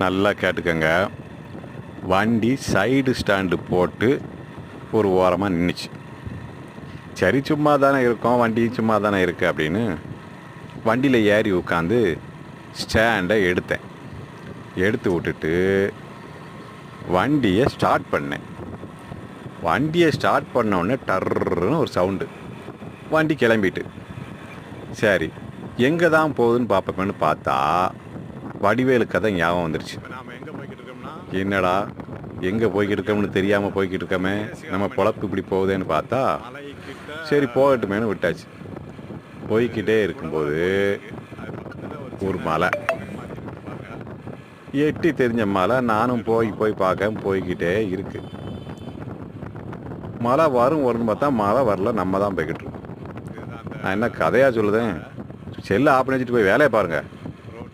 நல்லா கேட்டுக்கங்க. வண்டி சைடு ஸ்டாண்டு போட்டு ஒரு ஓரமாக நின்றுச்சு. சரி, சும்மா தானே இருக்கோம், வண்டி சும்மா தானே இருக்குது அப்படின்னு வண்டியில் ஏறி உட்காந்து ஸ்டாண்டை எடுத்து விட்டுட்டு வண்டியை ஸ்டார்ட் பண்ணேன். வண்டியை ஸ்டார்ட் பண்ணோடனே டர்ன்னு ஒரு சவுண்டு. வண்டி கிளம்பிட்டு. சரி, எங்கே தான் போகுதுன்னு பார்ப்போம்னு பார்த்தா வடிவேலு கதை ஞாபகம் வந்துருச்சு. என்னடா எங்கே போய்கிட்டு இருக்கோம்னு தெரியாமல் போய்கிட்டு இருக்கோமே, நம்ம பொழப்பு இப்படி போகுதேன்னு பார்த்தா சரி போகட்டுமேனு விட்டாச்சு. போய்கிட்டே இருக்கும்போது ஒரு மலை, எட்டி தெரிஞ்ச மலை. நானும் போய் பார்க்க போய்கிட்டே இருக்கு. மழை வரும்னு பார்த்தா மழை வரல, நம்ம தான் போய்கிட்டு இருக்கோம். நான் என்ன கதையாக சொல்லுதேன்? செல்லை ஆஃப் பண்ணி வச்சுட்டு போய் வேலையை பாருங்கள்.